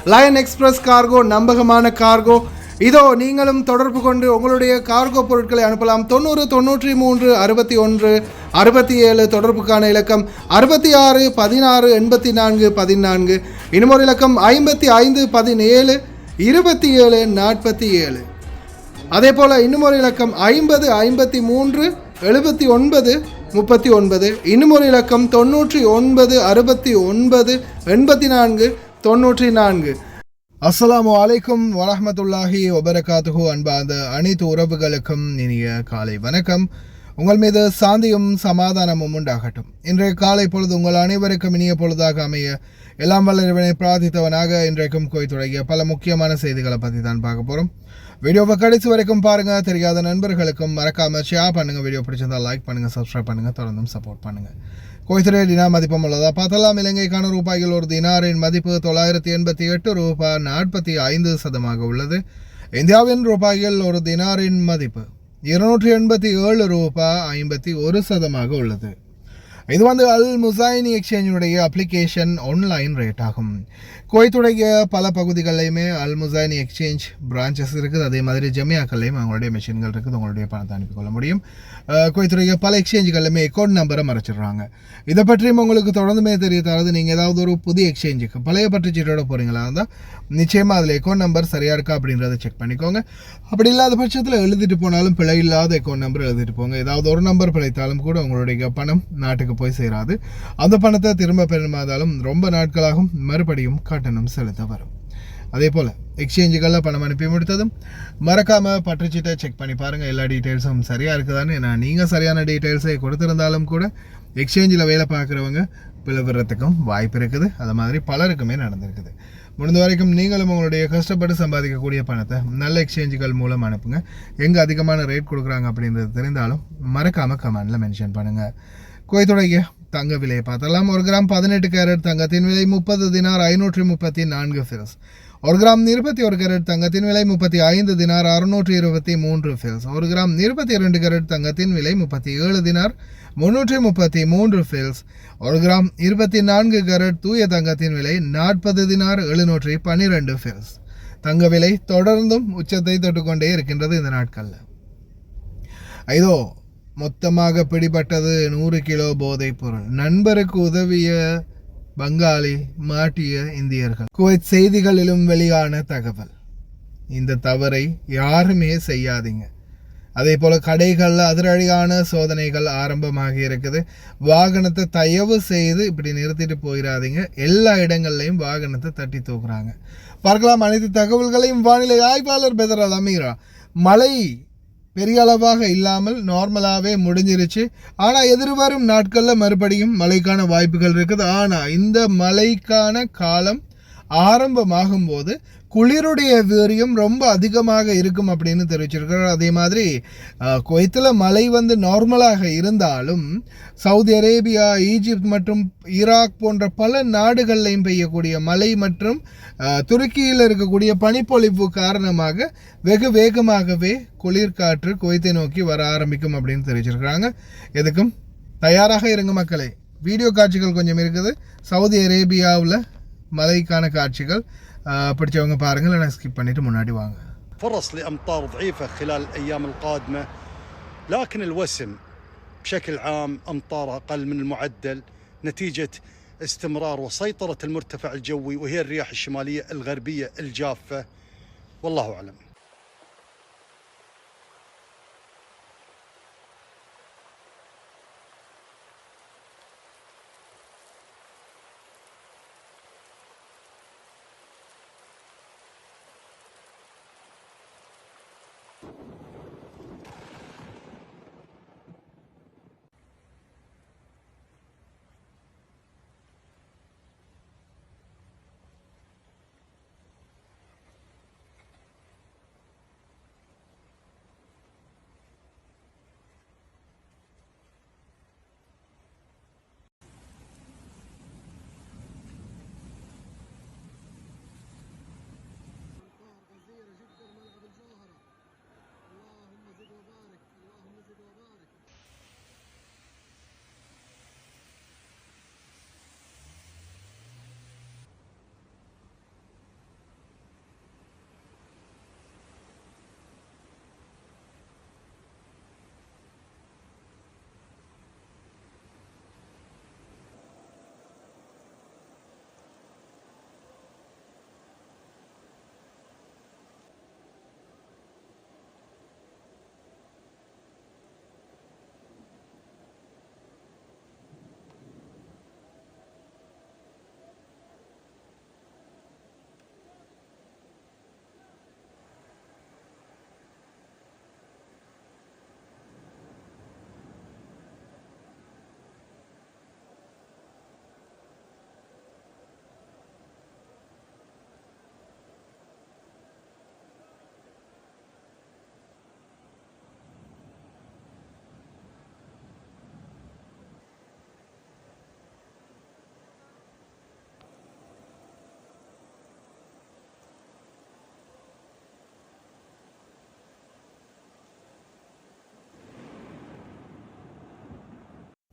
Line express cargo நம்பகமான cargo. இதோ நீங்களும் தொடர்பு கொண்டு உங்களுடைய கார்கோ பொருட்களை அனுப்பலாம். 90 93 61 67 தொடர்புக்கான இலக்கம் 66 16 84 14. இன்னும் ஒரு இலக்கம் 55 17 27 47. அதே போல் இன்னும் ஒரு இலக்கம் 50 53 79 39. இன்னும் ஒரு இலக்கம் 99 69 84 94. அஸ்ஸலாமு அலைக்கும் வரஹ்மத்துல்லாஹி வபரகாத்துஹு. அன்பார்ந்த அனைத்து உறவுகளுக்கும் இனிய காலை வணக்கம். உங்கள் மீது சாந்தியும் சமாதானமும் உண்டாகட்டும். இன்றைய காலை பொழுது உங்கள் அனைவருக்கும் இனிய பொழுதாக அமைய எல்லாம் வல்ல இறைவனை பிரார்த்தித்தவனாக இன்றைக்கும் தொடங்கிய பல முக்கியமான செய்திகளை பற்றி தான் பார்க்க போகிறோம். வீடியோவை கடைசி வரைக்கும் பாருங்கள். தெரியாத நண்பர்களுக்கும் மறக்காமல் ஷேர் பண்ணுங்கள். வீடியோ பிடிச்சிருந்தால் லைக் பண்ணுங்கள், சப்ஸ்கிரைப் பண்ணுங்கள், தொடர்ந்தும் சப்போர்ட் பண்ணுங்கள். கோய்த்துறை டினார் மதிப்பம் உள்ளதா பார்த்தலாம். இலங்கைக்கான ரூபாய்கள் ஒரு தினாரின் மதிப்பு 988 ரூபாய் 45 உள்ளது. இந்தியாவின் ரூபாய்கள் ஒரு தினாரின் மதிப்பு 287 ரூபாய் 51 உள்ளது. இது அல் முசைனி எக்ஸ்சேஞ்சுடைய அப்ளிகேஷன் ஆன்லைன் ரேட் ஆகும். குவைத்துடைய பல பகுதிகளிலையுமே அல் முசைனி எக்ஸ்சேஞ்ச் பிரான்ச்சஸ் இருக்குது. அதே மாதிரி ஜமியாக்கள்லையும் அவங்களுடைய மெஷின்கள் இருக்குது. உங்களுடைய பணத்தை அனுப்பிக்கொள்ள முடியும். குவைத்துடைய பல எக்ஸ்சேஞ்சுகள்லையுமே அக்கௌண்ட் நம்பரை மறைச்சிடுறாங்க. இதை பற்றியும் உங்களுக்கு தொடர்ந்துமே தெரிய தராது. நீங்கள் ஏதாவது ஒரு புதிய எக்ஸ்சேஞ்சுக்கு பழைய பற்றுச்சீட்டோட போகிறீங்களா இருந்தால் நிச்சயமாக அதில் அக்கௌண்ட் நம்பர் சரியாக இருக்கா அப்படின்றத செக் பண்ணிக்கோங்க. அப்படி இல்லாத பட்சத்தில் எழுதிட்டு போனாலும் பிழை இல்லாத அக்கௌண்ட் நம்பர் எழுதிட்டு போங்க. ஏதாவது ஒரு நம்பர் பிழைத்தாலும் கூட உங்களுடைய பணம் நாட்டுக்கு போய் சேராது. அந்த பணத்தை திரும்ப பெறுமாதாலும் ரொம்ப நாட்களாகும் மறுபடியும் கட்டணம் செலுத்த வரும். அதே போல் எக்ஸ்சேஞ்சுகளில் பணம் அனுப்பி முடித்ததும் மறக்காமல் பற்றுச்சீட்டை செக் பண்ணி பாருங்கள். எல்லா டீட்டெயில்ஸும் சரியாக இருக்குதான்னு. ஏன்னா நீங்கள் சரியான டீட்டெயில்ஸை கொடுத்துருந்தாலும் கூட எக்ஸ்சேஞ்சில் வேலை பார்க்குறவங்க பிளவுறதுக்கும் வாய்ப்பு இருக்குது. அது மாதிரி பலருக்குமே நடந்திருக்குது. முடிந்த வரைக்கும் நீங்களும் உங்களுடைய கஷ்டப்பட்டு சம்பாதிக்கக்கூடிய பணத்தை நல்ல எக்ஸ்சேஞ்சுகள் மூலம் அனுப்புங்க. எங்கே அதிகமான ரேட் கொடுக்குறாங்க அப்படின்றது தெரிந்தாலும் மறக்காமல் கமெண்டில் மென்ஷன் பண்ணுங்கள். குவைத்துடைய தங்க விலையை பார்த்தலாம். 1 கிராம் 18 கேரட் தங்கத்தின் விலை 30 தினார் 534 ஃபில்ஸ். 1 கிராம் 21 கேரட் தங்கத்தின் விலை 35 தினார் 623 ஃபில்ஸ். 1 கிராம் 22 கேரட் தங்கத்தின் விலை 37 தினார் 333 ஃபில்ஸ். 1 கிராம் 24 கேரட் தூய தங்கத்தின் விலை 40 தினார் 712 ஃபில்ஸ். தங்க விலை தொடர்ந்தும் உச்சத்தை தொட்டுக்கொண்டே இருக்கின்றது இந்த நாட்களில். ஐதோ மொத்தமாக பிடிபட்டது 100 கிலோ போதைப் பொருள். நண்பருக்கு உதவிய பங்காளி மாட்டிய இந்தியர்கள். குவைத் செய்திகளிலும் வெளியான தகவல். இந்த தவறை யாருமே செய்யாதீங்க. அதே போல் கடைகளில் அதிரடியான சோதனைகள் ஆரம்பமாகி இருக்குது. வாகனத்தை தயவு செய்து இப்படி நிறுத்திட்டு போயிடாதீங்க. எல்லா இடங்கள்லையும் வாகனத்தை தட்டி தூக்குறாங்க. பார்க்கலாம் அனைத்து தகவல்களையும் வானிலை ஆய்வாளர் பெதரல் அமீரா. மழை பெரிய அளவாக இல்லாமல் நார்மலாகவே முடிஞ்சிருச்சு. ஆனால் எதிர்வரும் நாட்களில் மறுபடியும் மழைக்கான வாய்ப்புகள் இருக்குது. ஆனால் இந்த மழைக்கான காலம் ஆரம்பமாகும் போது குளிருடைய வீரியம் ரொம்ப அதிகமாக இருக்கும் அப்படின்னு தெரிவிச்சிருக்கிறார். அதே மாதிரி குவைத்தில் மழை நார்மலாக இருந்தாலும் சவுதி அரேபியா, ஈஜிப்த் மற்றும் ஈராக் போன்ற பல நாடுகள்லையும் பெய்யக்கூடிய மழை மற்றும் துருக்கியில் இருக்கக்கூடிய பனிப்பொழிவு காரணமாக வெகு வேகமாகவே குளிர்காற்று குவைத்தை நோக்கி வர ஆரம்பிக்கும் அப்படின்னு தெரிவிச்சிருக்கிறாங்க. எதுக்கும் தயாராக இருங்க மக்களே. வீடியோ காட்சிகள் கொஞ்சம் இருக்குது. சவுதி அரேபியாவில் மழைக்கான காட்சிகள் பிடிச்சவங்க பாருங்கள். நான் ஸ்கிப் பண்ணிட்டு முன்னாடி வாங்க. فرص لأمطار ضعيفة خلال الأيام القادمة، لكن الوسم بشكل عام أمطار أقل من المعدل نتيجة استمرار وسيطرة المرتفع الجوي وهي الرياح الشمالية الغربية الجافة، والله أعلم.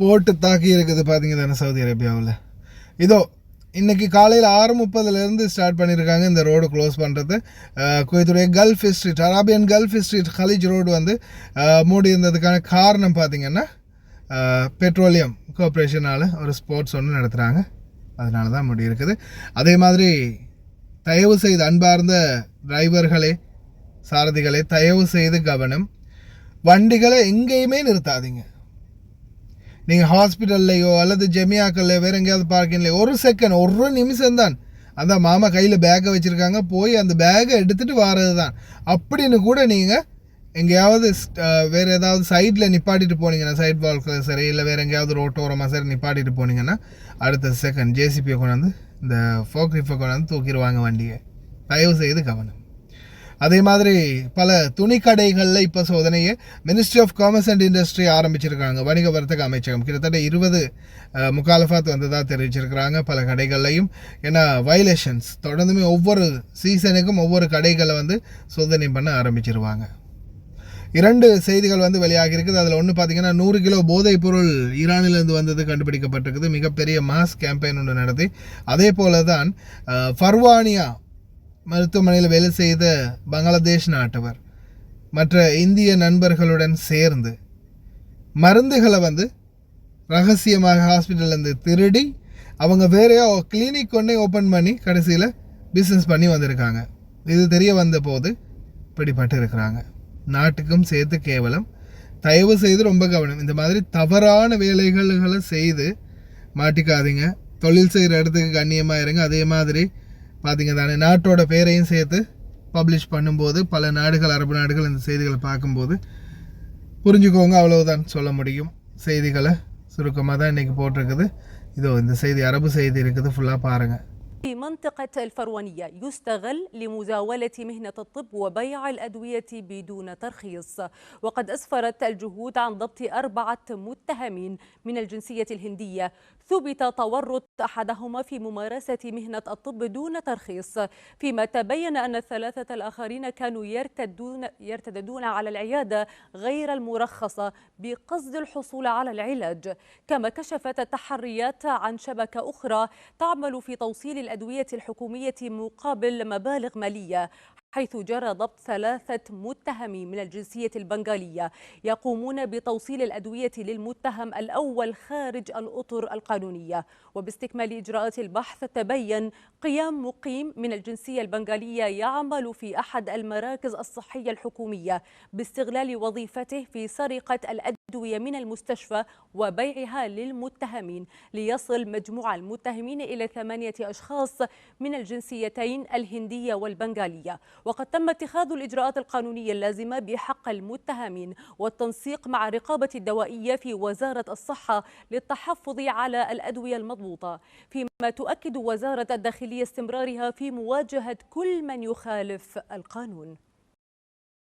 போட்டு தாக்கி இருக்குது பார்த்தீங்க தானே சவுதி அரேபியாவில். இதோ இன்றைக்கி காலையில் 6:30 ஸ்டார்ட் பண்ணியிருக்காங்க இந்த ரோடு க்ளோஸ் பண்ணுறது. குவைத்துடைய gulf street, Arabian gulf street Khaleej road வந்து மூடி இருந்ததுக்கான காரணம் பார்த்திங்கன்னா பெட்ரோலியம் கார்பரேஷனால் ஒரு ஸ்போர்ட்ஸ் ஒன்று நடத்துகிறாங்க, அதனால தான் மூடி இருக்குது. அதே மாதிரி தயவு செய்து அன்பார்ந்த டிரைவர்களே, சாரதிகளே, தயவு செய்து கவனம், வண்டிகளை எங்கேயுமே நிறுத்தாதீங்க. நீங்கள் ஹாஸ்பிட்டல்லையோ அல்லது ஜெமியாக்கள்லையோ வேறு எங்கேயாவது பார்க்கிங்லையோ ஒரு செகண்ட், ஒரு நிமிஷம்தான், அந்த மாமா கையில் பேக்கை வச்சுருக்காங்க, போய் அந்த பேக்கை எடுத்துகிட்டு வாரது தான் அப்படின்னு கூட நீங்கள் எங்கேயாவது வேறு ஏதாவது சைடில் நிப்பாட்டிட்டு போனீங்கன்னா, சைட் வால்க்கில் சரி இல்லை வேறு எங்கேயாவது ரோட்டோரமாக சரி நிப்பாட்டிட்டு போனீங்கன்னா அடுத்த செகண்ட் ஜேசிபியை கொண்டாந்து இந்த ஃபோக்ரிஃபை கொண்டாந்து தூக்கிடுவாங்க வண்டியை. தயவு செய்து கவனம். அதே மாதிரி பல துணிக்கடைகளில் இப்போ சோதனையை ministry of commerce and industry ஆரம்பிச்சிருக்காங்க. வணிக வர்த்தக அமைச்சகம் கிட்டத்தட்ட 20 முகாலஃபாத் வந்ததாக தெரிவிச்சிருக்கிறாங்க பல கடைகள்லையும். ஏன்னா வயலேஷன்ஸ் தொடர்ந்துமே ஒவ்வொரு சீசனுக்கும் ஒவ்வொரு கடைகளை வந்து சோதனை பண்ண ஆரம்பிச்சிருவாங்க. 2 செய்திகள் வந்து வெளியாகி இருக்குது. அதில் ஒன்று பார்த்தீங்கன்னா 100 கிலோ போதைப் பொருள் ஈரானிலிருந்து வந்தது கண்டுபிடிக்கப்பட்டிருக்குது. மிகப்பெரிய மாஸ் கேம்பெயின் ஒன்று நடத்தி, அதே போல தான் ஃபர்வானியா மருத்துவமனையில் வேலை செய்த பங்களாதேஷ் நாட்டவர் மற்ற இந்திய நண்பர்களுடன் சேர்ந்து மருந்துகளை வந்து ரகசியமாக ஹாஸ்பிட்டல்லேருந்து திருடி அவங்க வேறையா கிளினிக் ஒன்றே ஓப்பன் பண்ணி கடைசியில் பிஸ்னஸ் பண்ணி வந்திருக்காங்க. இது தெரிய வந்த போது பிடிபட்டு இருக்கிறாங்க. நாட்டுக்கும் சேர்த்து கேவலம். தயவு செய்து ரொம்ப கவனம். இந்த மாதிரி தவறான வேலைகளை செய்து மாட்டிக்காதீங்க. தொழில் செய்கிற இடத்துக்கு கண்ணியமாக இருங்க. அதே மாதிரி பார்த்திங்க தானே, நாட்டோட பேரையும் சேர்த்து பப்ளிஷ் பண்ணும்போது பல நாடுகள், அரபு நாடுகள் இந்த செய்திகளை பார்க்கும்போது புரிஞ்சுக்கோங்க, அவ்வளவுதான் சொல்ல முடியும். செய்திகளை சுருக்கமாக தான் இன்றைக்கி போட்டிருக்குது. இதோ இந்த செய்தி, அரபு செய்தி இருக்குது, ஃபுல்லாக பாருங்கள். في منطقة الفروانية يستغل لمزاولة مهنة الطب وبيع الأدوية بدون ترخيص. وقد أسفرت الجهود عن ضبط 4 متهمين من الجنسية الهندية ثبت تورط أحدهما في ممارسة مهنة الطب دون ترخيص، فيما تبين أن ال3 الآخرين كانوا يرتدون على العيادة غير المرخصة بقصد الحصول على العلاج. كما كشفت التحريات عن شبكة أخرى تعمل في توصيل الأدوية الحكومية مقابل مبالغ مالية، حيث جرى ضبط 3 متهمين من الجنسية البنغالية يقومون بتوصيل الأدوية للمتهم الأول خارج الأطر القانونية. وباستكمال إجراءات البحث تبين قيام مقيم من الجنسية البنغالية يعمل في أحد المراكز الصحية الحكومية باستغلال وظيفته في سرقة الأدوية من المستشفى وبيعها للمتهمين، ليصل مجموع المتهمين إلى 8 أشخاص من الجنسيتين الهندية والبنغالية. وقد تم اتخاذ الإجراءات القانونية اللازمة بحق المتهمين والتنسيق مع رقابة الدوائية في وزارة الصحة للتحفظ على الأدوية المضبوطة، فيما تؤكد وزارة الداخلية استمرارها في مواجهة كل من يخالف القانون.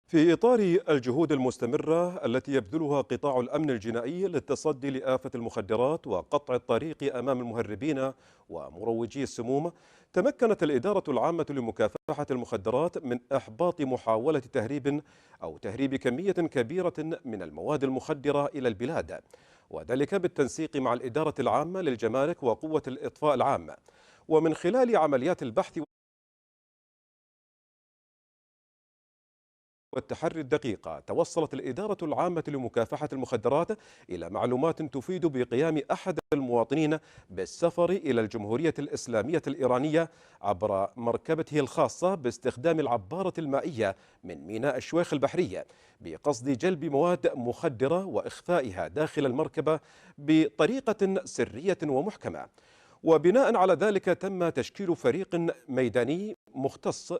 في إطار الجهود المستمرة التي يبذلها قطاع الأمن الجنائي للتصدي لآفة المخدرات وقطع الطريق أمام المهربين ومروجي السموم، تمكنت الإدارة العامة لمكافحة المخدرات من إحباط محاولة تهريب أو تهريب كمية كبيرة من المواد المخدرة إلى البلاد، وذلك بالتنسيق مع الإدارة العامة للجمارك وقوة الإطفاء العامة. ومن خلال عمليات البحث والتحري الدقيقة، توصلت الإدارة العامة لمكافحة المخدرات إلى معلومات تفيد بقيام أحد المواطنين بالسفر إلى الجمهورية الإسلامية الإيرانية عبر مركبته الخاصة باستخدام العبارة المائية من ميناء الشويخ البحرية بقصد جلب مواد مخدرة وإخفائها داخل المركبة بطريقة سرية ومحكمة. وبناء على ذلك تم تشكيل فريق ميداني مختص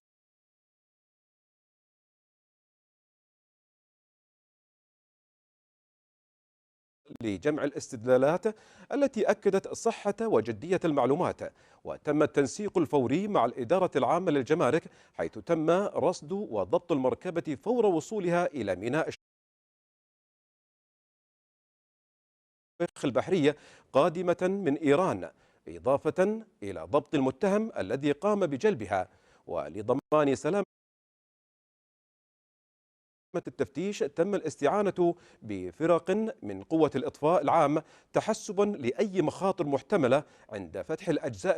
لجمع الاستدلالات التي أكدت صحة وجدية المعلومات، وتم التنسيق الفوري مع الإدارة العامة للجمارك، حيث تم رصد وضبط المركبة فور وصولها إلى ميناء الشويخ البحرية قادمة من إيران، إضافة إلى ضبط المتهم الذي قام بجلبها ولضمان سلامة التفتيش تم الاستعانة بفرق من قوة الإطفاء العام تحسبا لأي مخاطر محتملة عند فتح الأجزاء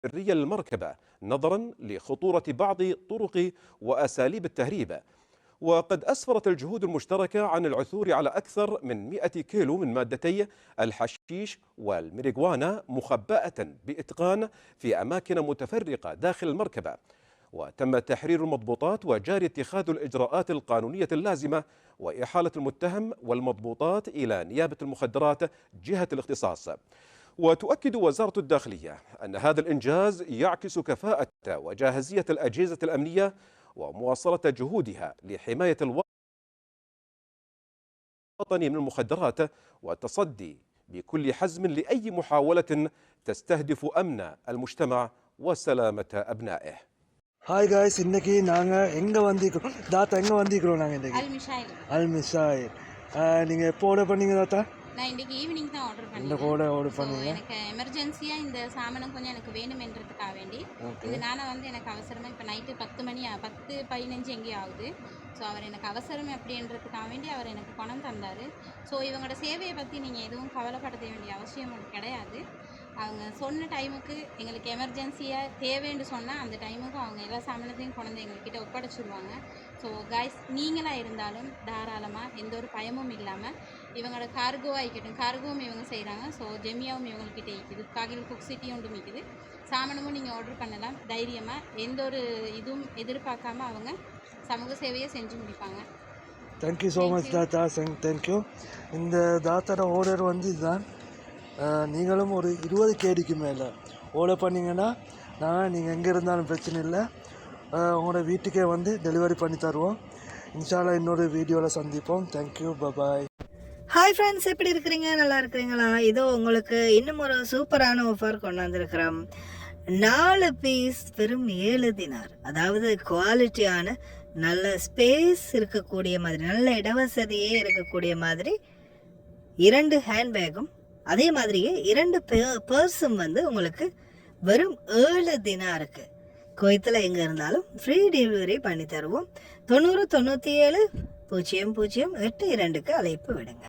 السرية للمركبة نظرا لخطورة بعض طرق وأساليب التهريب. وقد أسفرت الجهود المشتركة عن العثور على أكثر من 100 كيلو من مادتي الحشيش والميريغوانا مخبأة بإتقان في أماكن متفرقة داخل المركبة، وتم تحرير المضبوطات وجاري اتخاذ الإجراءات القانونية اللازمة وإحالة المتهم والمضبوطات إلى نيابة المخدرات جهة الاختصاص. وتؤكد وزارة الداخلية أن هذا الإنجاز يعكس كفاءة وجاهزية الأجهزة الأمنية ومواصلة جهودها لحماية الوطن من المخدرات والتصدي بكل حزم لأي محاولة تستهدف أمن المجتمع وسلامة أبنائه. ஹாய் காய்ஸ், இன்றைக்கி நாங்கள் எங்கே வந்திருக்கிறோம் தாத்தா? எங்கே வந்திருக்கிறோம் நாங்கள் இன்றைக்கி? அல்மிஷாயில். நீங்கள் எப்போ ஆர்டர் பண்ணீங்க தாத்தா? நான் இன்றைக்கி ஈவினிங் தான் ஆர்டர் பண்ணேன். இந்த கூட ஆர்டர் பண்ணீங்க? எனக்கு எமர்ஜென்சியாக இந்த சாமானம் கொஞ்சம் எனக்கு வேணுமென்றதுக்காக வேண்டி இதனால் எனக்கு அவசரமாக இப்போ நைட்டு 10:15 எங்கேயும் ஆகுது. ஸோ அவர் எனக்கு அவசரம் அப்படின்றதுக்காக வேண்டி அவர் எனக்கு பணம் தந்தார். ஸோ இவங்களோட சேவையை பற்றி நீங்கள் எதுவும் கவலைப்பட வேண்டிய அவசியம் கிடையாது. அவங்க சொன்ன டைமுக்கு எங்களுக்கு எமர்ஜென்சியாக தேவைன்னு சொன்னால் அந்த டைமுக்கு அவங்க எல்லா சாமானத்தையும் கொண்டு வந்து எங்கள்கிட்ட ஒப்படைச்சிடுவாங்க. ஸோ காய்ஸ், நீங்களாக இருந்தாலும் தாராளமாக எந்த ஒரு பயமும் இல்லாமல் இவங்களோட கார்கோவாக இருக்கட்டும், கார்கோவும் இவங்க செய்கிறாங்க. ஸோ ஜெமியாவும் இவங்கள்கிட்ட இருக்குது, காகில் குக் சிட்டியும் ஒன்றும் இருக்குது. சாமானமும் நீங்கள் ஆர்டர் பண்ணலாம் தைரியமாக, எந்த ஒரு இதுவும் எதிர்பார்க்காம அவங்க சமூக சேவையை செஞ்சு முடிப்பாங்க. தேங்க்யூ ஸோ மச் தாத்தா. தேங்க்யூ. இந்த தாத்தாவோட ஆர்டர் வந்து இதுதான். நீங்களும் ஒரு 20 கேடிக்கு மேலே ஆர்டர் பண்ணிங்கன்னா நீங்கள் எங்கே இருந்தாலும் பிரச்சனை இல்லை, உங்களோட வீட்டுக்கே வந்து டெலிவரி பண்ணி தருவோம். இன்ஷால்லா இன்னொரு வீடியோவில் சந்திப்போம். தேங்க்யூ, பாய். ஹாய் ஃப்ரெண்ட்ஸ், எப்படி இருக்கிறீங்க? நல்லா இருக்கிறீங்களா? இதோ உங்களுக்கு இன்னும் ஒரு சூப்பரான ஆஃபர் கொண்டாந்துருக்கிறோம். 4 பீஸ் வெறும் 7 தினார். அதாவது குவாலிட்டியான நல்ல ஸ்பேஸ் இருக்கக்கூடிய மாதிரி, நல்ல இடவசதியே இருக்கக்கூடிய மாதிரி 2 ஹேண்ட்பேக்கும் அதே மாதிரியே 2 பர்ஸும் வந்து உங்களுக்கு வெறும் 7 தினாருக்கு குவைத்தில் எங்கே இருந்தாலும் ஃப்ரீ டெலிவரி பண்ணி தருவோம். 90 97 00 82க்கு அழைப்பு விடுங்க.